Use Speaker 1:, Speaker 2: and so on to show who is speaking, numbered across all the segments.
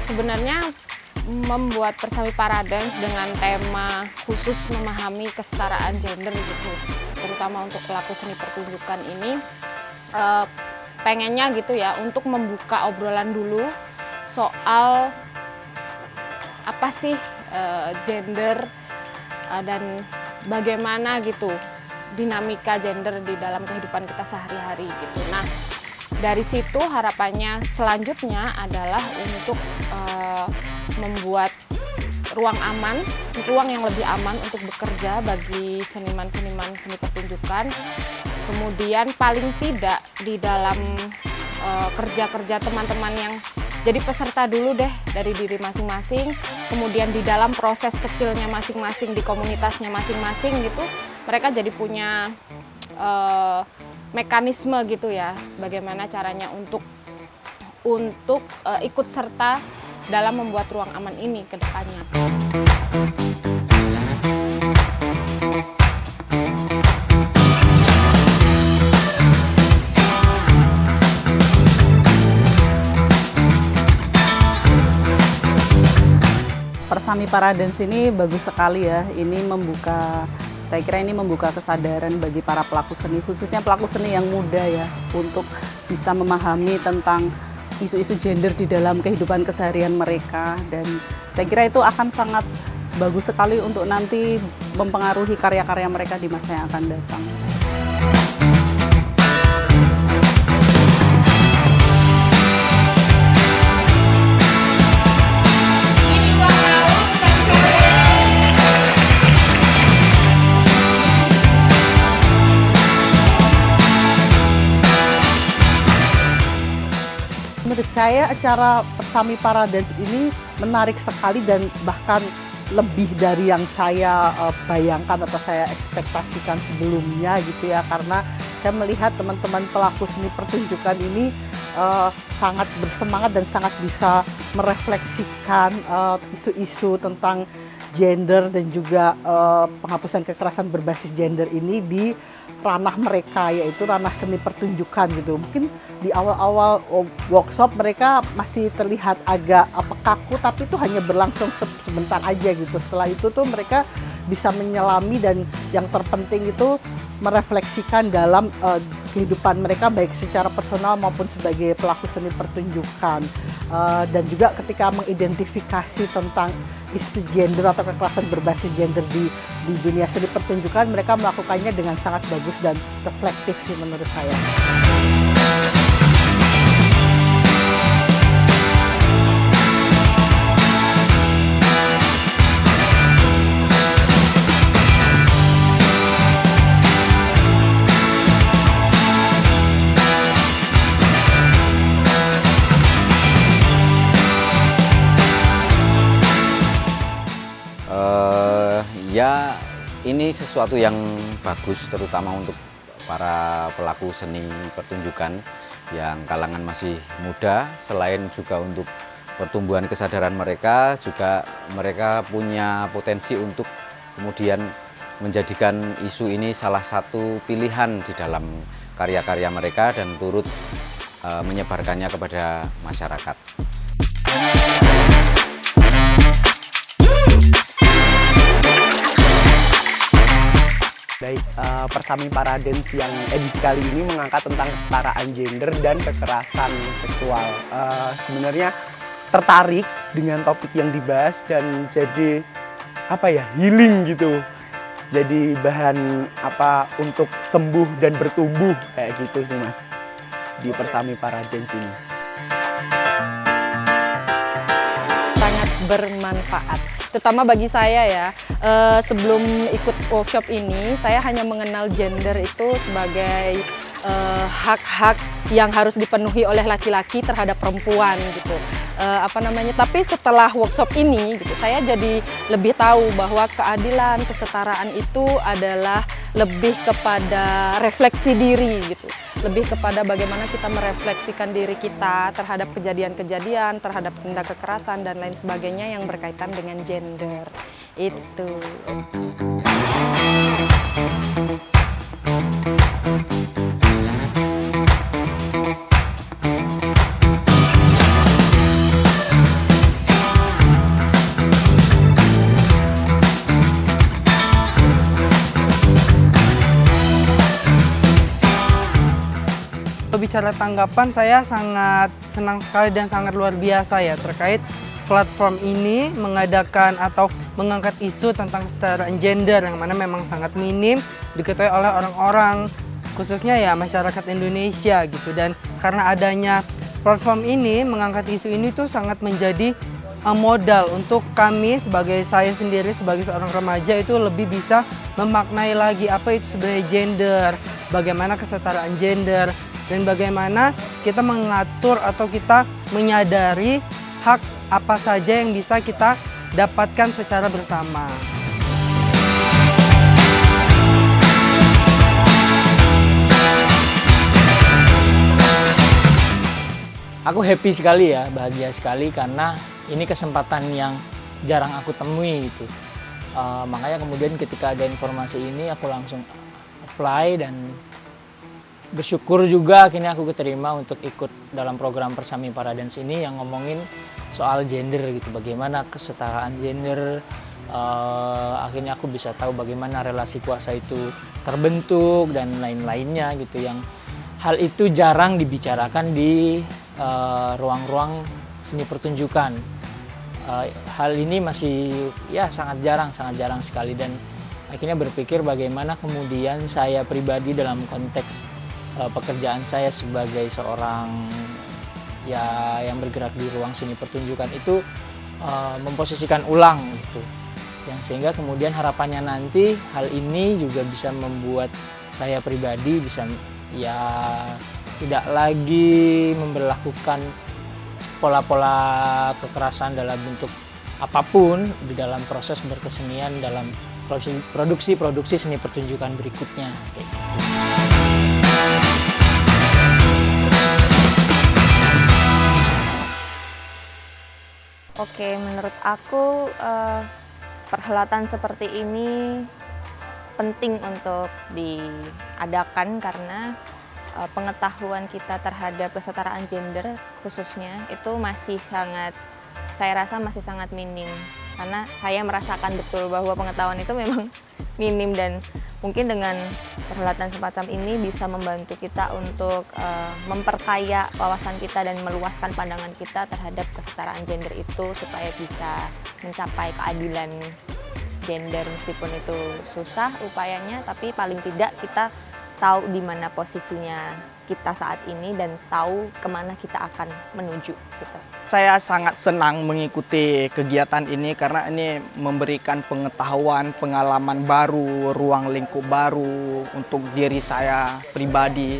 Speaker 1: Sebenarnya membuat Persami Paradance dengan tema khusus memahami kesetaraan gender gitu, terutama untuk pelaku seni pertunjukan ini, pengennya gitu ya untuk membuka obrolan dulu soal apa sih gender dan bagaimana gitu dinamika gender di dalam kehidupan kita sehari-hari gitu. Nah, dari situ harapannya selanjutnya adalah untuk membuat ruang yang lebih aman untuk bekerja bagi seniman-seniman seni pertunjukan. Kemudian paling tidak di dalam kerja-kerja teman-teman yang jadi peserta dulu deh dari diri masing-masing, kemudian di dalam proses kecilnya masing-masing di komunitasnya masing-masing gitu, mereka jadi punya mekanisme gitu ya, bagaimana caranya untuk ikut serta dalam membuat ruang aman ini ke depannya.
Speaker 2: Persami Paradance ini bagus sekali ya, saya kira ini membuka kesadaran bagi para pelaku seni, khususnya pelaku seni yang muda ya, untuk bisa memahami tentang isu-isu gender di dalam kehidupan keseharian mereka. Dan saya kira itu akan sangat bagus sekali untuk nanti mempengaruhi karya-karya mereka di masa yang akan datang.
Speaker 3: Menurut saya acara Persami Paradance ini menarik sekali dan bahkan lebih dari yang saya bayangkan atau saya ekspektasikan sebelumnya gitu ya, karena saya melihat teman-teman pelaku seni pertunjukan ini sangat bersemangat dan sangat bisa merefleksikan isu-isu tentang gender dan juga penghapusan kekerasan berbasis gender ini di ranah mereka, yaitu ranah seni pertunjukan gitu. Mungkin di awal-awal workshop mereka masih terlihat agak kaku, tapi itu hanya berlangsung sebentar aja gitu. Setelah itu tuh mereka bisa menyelami dan yang terpenting itu merefleksikan dalam kehidupan mereka baik secara personal maupun sebagai pelaku seni pertunjukan. Dan juga ketika mengidentifikasi tentang isu gender atau kekerasan berbasis gender di dunia seni pertunjukan, mereka melakukannya dengan sangat bagus dan reflektif sih menurut saya.
Speaker 4: Ya, ini sesuatu yang bagus terutama untuk para pelaku seni pertunjukan yang kalangan masih muda. Selain juga untuk pertumbuhan kesadaran mereka, juga mereka punya potensi untuk kemudian menjadikan isu ini salah satu pilihan di dalam karya-karya mereka dan turut menyebarkannya kepada masyarakat.
Speaker 5: Baik, Persami Paradance yang edisi kali ini mengangkat tentang kesetaraan gender dan kekerasan seksual. Sebenarnya tertarik dengan topik yang dibahas dan jadi healing gitu. Jadi bahan untuk sembuh dan bertumbuh kayak gitu sih Mas di Persami Paradance ini.
Speaker 1: Sangat bermanfaat, terutama bagi saya ya. Sebelum ikut workshop ini, saya hanya mengenal gender itu sebagai hak-hak yang harus dipenuhi oleh laki-laki terhadap perempuan gitu. Tapi setelah workshop ini gitu, saya jadi lebih tahu bahwa keadilan, kesetaraan itu adalah lebih kepada refleksi diri gitu. Lebih kepada bagaimana kita merefleksikan diri kita terhadap kejadian-kejadian, terhadap tindak kekerasan dan lain sebagainya yang berkaitan dengan gender. Itu.
Speaker 6: secara tanggapan saya sangat senang sekali dan sangat luar biasa ya terkait platform ini mengadakan atau mengangkat isu tentang kesetaraan gender yang mana memang sangat minim diketahui oleh orang-orang khususnya ya masyarakat Indonesia gitu. Dan karena adanya platform ini mengangkat isu ini tuh sangat menjadi modal untuk kami sebagai saya sendiri sebagai seorang remaja itu lebih bisa memaknai lagi apa itu sebenarnya gender, bagaimana kesetaraan gender, dan bagaimana kita mengatur atau kita menyadari hak apa saja yang bisa kita dapatkan secara bersama.
Speaker 7: Aku happy sekali ya, bahagia sekali karena ini kesempatan yang jarang aku temui gitu. Makanya kemudian ketika ada informasi ini aku langsung apply dan bersyukur juga akhirnya aku keterima untuk ikut dalam program Persami Paradance ini yang ngomongin soal gender gitu, bagaimana kesetaraan gender. Akhirnya aku bisa tahu bagaimana relasi kuasa itu terbentuk dan lain-lainnya gitu, yang hal itu jarang dibicarakan di ruang-ruang seni pertunjukan. Hal ini masih ya sangat jarang sekali, dan akhirnya berpikir bagaimana kemudian saya pribadi dalam konteks pekerjaan saya sebagai seorang ya yang bergerak di ruang seni pertunjukan itu memposisikan ulang gitu, yang sehingga kemudian harapannya nanti hal ini juga bisa membuat saya pribadi bisa ya tidak lagi memberlakukan pola-pola kekerasan dalam bentuk apapun di dalam proses berkesenian dalam produksi seni pertunjukan berikutnya.
Speaker 8: Oke, menurut aku perhelatan seperti ini penting untuk diadakan karena pengetahuan kita terhadap kesetaraan gender khususnya itu masih sangat, saya rasa masih sangat minim, karena saya merasakan betul bahwa pengetahuan itu memang minim, dan mungkin dengan perhelatan semacam ini bisa membantu kita untuk memperkaya wawasan kita dan meluaskan pandangan kita terhadap kesetaraan gender itu supaya bisa mencapai keadilan gender, meskipun itu susah upayanya, tapi paling tidak kita tahu di mana posisinya kita saat ini dan tahu kemana kita akan menuju gitu.
Speaker 5: Saya sangat senang mengikuti kegiatan ini karena ini memberikan pengetahuan, pengalaman baru, ruang lingkup baru untuk diri saya pribadi,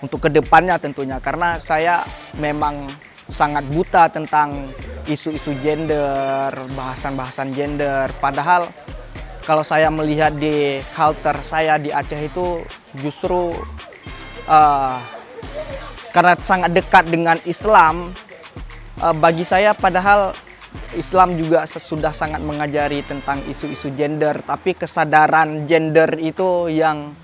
Speaker 5: untuk kedepannya tentunya, karena saya memang sangat buta tentang isu-isu gender, bahasan-bahasan gender, padahal kalau saya melihat di culture saya di Aceh itu justru karena sangat dekat dengan Islam, bagi saya padahal Islam juga sudah sangat mengajari tentang isu-isu gender, tapi kesadaran gender itu yang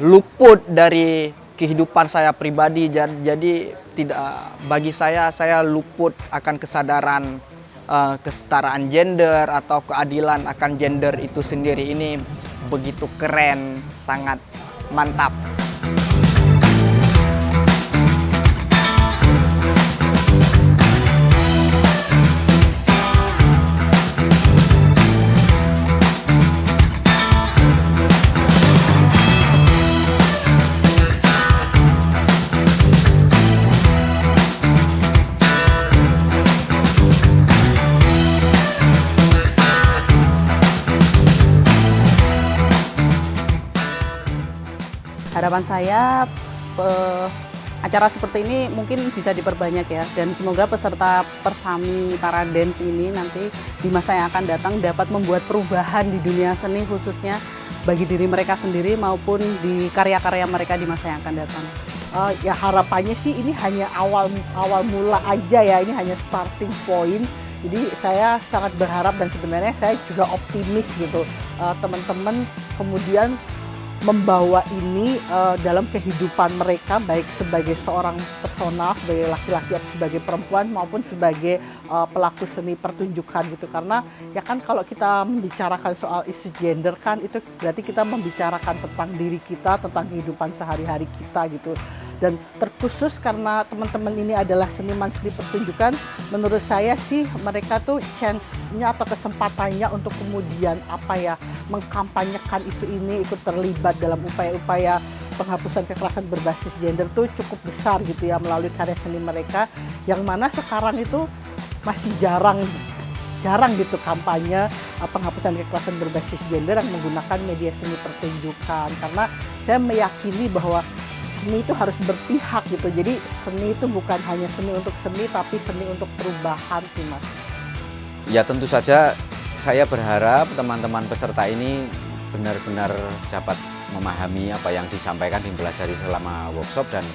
Speaker 5: luput dari kehidupan saya pribadi. Jadi tidak, bagi saya luput akan kesadaran kesetaraan gender atau keadilan akan gender itu sendiri. Ini begitu keren, sangat mantap.
Speaker 2: Harapan saya acara seperti ini mungkin bisa diperbanyak ya, dan semoga peserta Persami Paradance ini nanti di masa yang akan datang dapat membuat perubahan di dunia seni khususnya bagi diri mereka sendiri maupun di karya-karya mereka di masa yang akan datang.
Speaker 3: Ya harapannya sih ini hanya awal mula aja ya, ini hanya starting point. Jadi saya sangat berharap dan sebenarnya saya juga optimis gitu, teman-teman kemudian membawa ini dalam kehidupan mereka, baik sebagai seorang personal, sebagai laki-laki atau sebagai perempuan maupun sebagai pelaku seni pertunjukan gitu. Karena ya kan kalau kita membicarakan soal isu gender kan itu berarti kita membicarakan tentang diri kita, tentang kehidupan sehari-hari kita gitu. Dan terkhusus karena teman-teman ini adalah seniman seni pertunjukan, menurut saya sih mereka tuh chance-nya atau kesempatannya untuk kemudian mengkampanyekan isu ini, ikut terlibat dalam upaya-upaya penghapusan kekerasan berbasis gender tuh cukup besar gitu ya, melalui karya seni mereka, yang mana sekarang itu masih jarang gitu kampanye penghapusan kekerasan berbasis gender yang menggunakan media seni pertunjukan. Karena saya meyakini bahwa seni itu harus berpihak gitu. Jadi seni itu bukan hanya seni untuk seni, tapi seni untuk perubahan sih Mas.
Speaker 4: Ya tentu saja saya berharap teman-teman peserta ini benar-benar dapat memahami apa yang disampaikan, dipelajari selama workshop, dan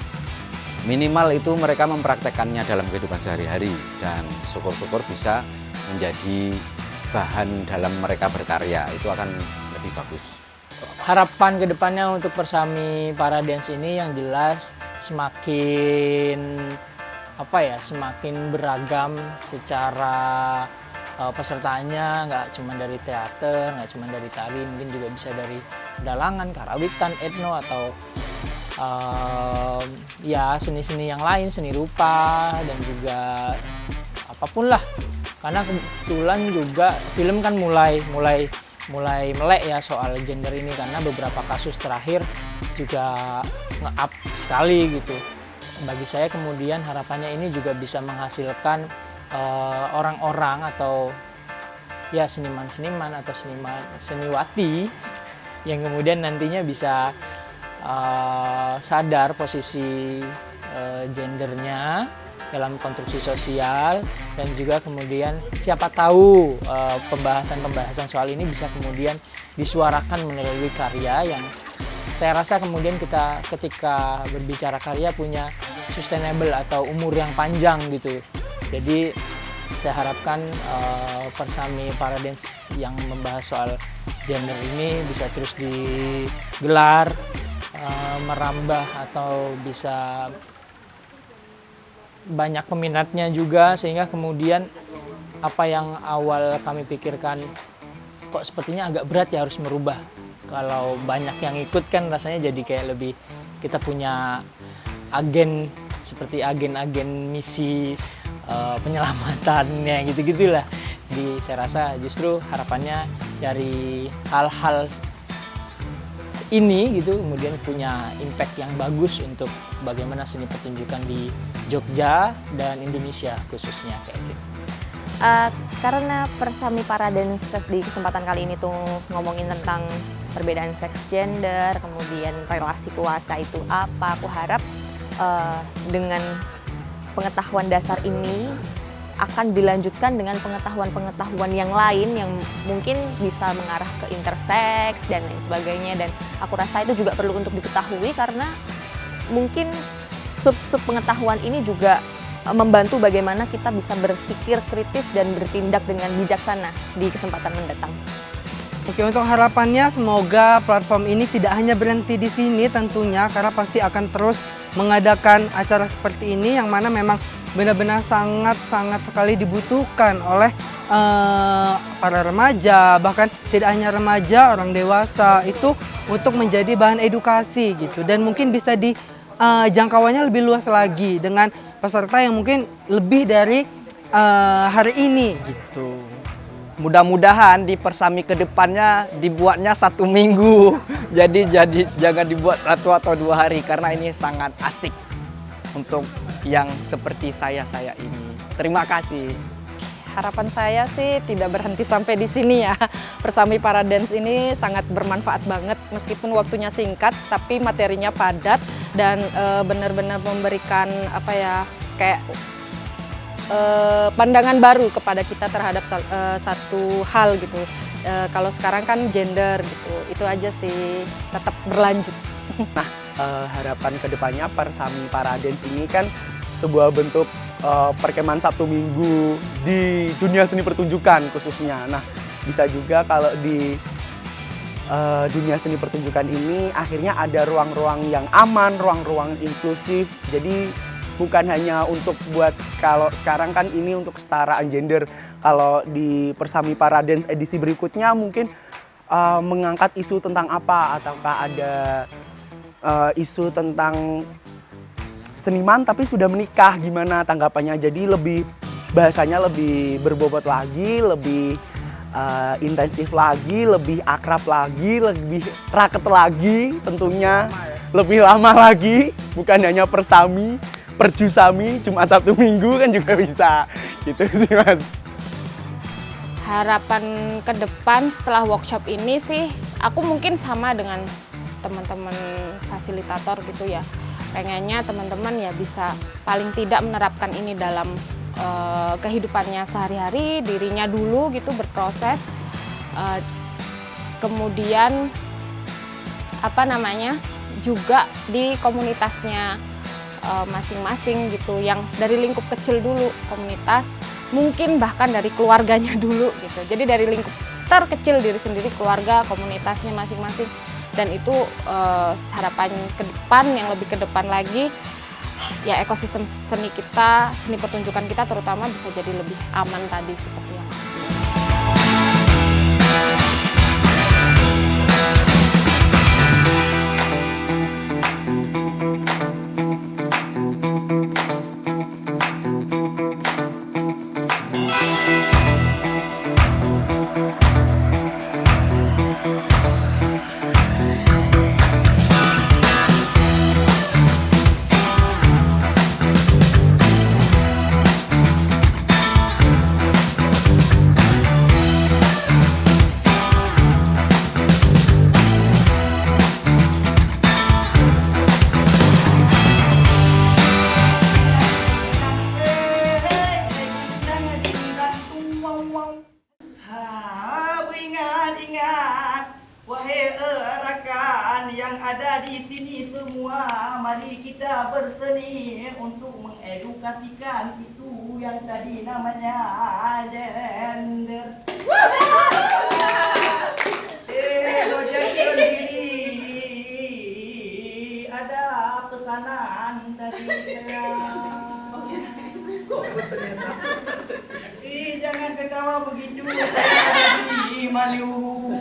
Speaker 4: minimal itu mereka mempraktekkannya dalam kehidupan sehari-hari, dan syukur-syukur bisa menjadi bahan dalam mereka berkarya, itu akan lebih bagus.
Speaker 7: Harapan kedepannya untuk Persami Paradance ini yang jelas semakin semakin beragam secara pesertanya, nggak cuma dari teater, nggak cuma dari tari, mungkin juga bisa dari pedalangan, karawitan, etno, atau seni-seni yang lain, seni rupa, dan juga apapun lah. Karena kebetulan juga film kan mulai melek ya soal gender ini, karena beberapa kasus terakhir juga nge-up sekali gitu. Bagi saya kemudian harapannya ini juga bisa menghasilkan orang-orang atau ya seniman-seniman atau seniwati yang kemudian nantinya bisa sadar posisi gendernya dalam konstruksi sosial, dan juga kemudian siapa tahu pembahasan-pembahasan soal ini bisa kemudian disuarakan melalui karya yang saya rasa kemudian kita ketika berbicara karya punya sustainable atau umur yang panjang gitu. Jadi saya harapkan Persami Paradance yang membahas soal gender ini bisa terus digelar, merambah atau bisa banyak peminatnya juga, sehingga kemudian apa yang awal kami pikirkan kok sepertinya agak berat ya harus merubah. Kalau banyak yang ikut kan rasanya jadi kayak lebih kita punya agen seperti agen-agen misi penyelamatannya gitu-gitulah. Jadi saya rasa justru harapannya dari hal-hal ini gitu kemudian punya impact yang bagus untuk bagaimana seni pertunjukan di Jogja dan Indonesia khususnya kayak gitu.
Speaker 8: Karena Persami Paradance di kesempatan kali ini tuh ngomongin tentang perbedaan seks gender, kemudian relasi kuasa itu apa, aku harap dengan pengetahuan dasar ini akan dilanjutkan dengan pengetahuan-pengetahuan yang lain yang mungkin bisa mengarah ke intersex dan lain sebagainya, dan aku rasa itu juga perlu untuk diketahui karena mungkin sub-sub pengetahuan ini juga membantu bagaimana kita bisa berpikir kritis dan bertindak dengan bijaksana di kesempatan mendatang.
Speaker 6: Oke, untuk harapannya semoga platform ini tidak hanya berhenti di sini tentunya, karena pasti akan terus mengadakan acara seperti ini yang mana memang benar-benar sangat sekali dibutuhkan oleh para remaja, bahkan tidak hanya remaja, orang dewasa itu untuk menjadi bahan edukasi gitu, dan mungkin bisa jangkauannya lebih luas lagi dengan peserta yang mungkin lebih dari hari ini gitu.
Speaker 5: Mudah-mudahan di Persami kedepannya dibuatnya 1 minggu, jadi jangan dibuat 1 atau 2 hari karena ini sangat asik untuk yang seperti saya ini. Terima kasih.
Speaker 9: Harapan saya sih tidak berhenti sampai di sini ya. Persami Paradance ini sangat bermanfaat banget meskipun waktunya singkat tapi materinya padat dan benar-benar memberikan pandangan baru kepada kita terhadap satu hal gitu. Kalau sekarang kan gender gitu. Itu aja sih, tetap berlanjut.
Speaker 5: Nah, harapan kedepannya Persami Paradance ini kan sebuah bentuk perkemahan 1 minggu di dunia seni pertunjukan khususnya. Nah, bisa juga kalau di dunia seni pertunjukan ini akhirnya ada ruang-ruang yang aman, ruang-ruang inklusif. Jadi bukan hanya untuk buat, kalau sekarang kan ini untuk kesetaraan gender. Kalau di Persami Paradance edisi berikutnya mungkin mengangkat isu tentang apa, ataukah ada isu tentang seniman tapi sudah menikah, gimana tanggapannya? Jadi bahasanya lebih berbobot lagi, lebih intensif lagi, lebih akrab lagi, lebih raket lagi tentunya, lebih lama lagi, bukan hanya persami, perjusami, Jumat Sabtu Minggu kan juga bisa, gitu sih Mas.
Speaker 1: Harapan ke depan setelah workshop ini sih, aku mungkin sama dengan teman-teman fasilitator gitu ya. Pengennya teman-teman ya bisa paling tidak menerapkan ini dalam kehidupannya sehari-hari, dirinya dulu gitu berproses, kemudian juga di komunitasnya masing-masing gitu, yang dari lingkup kecil dulu, komunitas, mungkin bahkan dari keluarganya dulu gitu. Jadi dari lingkup terkecil diri sendiri, keluarga, komunitasnya masing-masing, dan itu harapan ke depan, yang lebih ke depan lagi, ya ekosistem seni kita, seni pertunjukan kita terutama bisa jadi lebih aman tadi seperti yang
Speaker 10: yang ada di sini semua, mari kita berseni untuk mengedukasikan itu yang tadi namanya gender. Gojekkan diri, ada pesanan dari saya. Jangan ketawa begitu, saya di Maluku.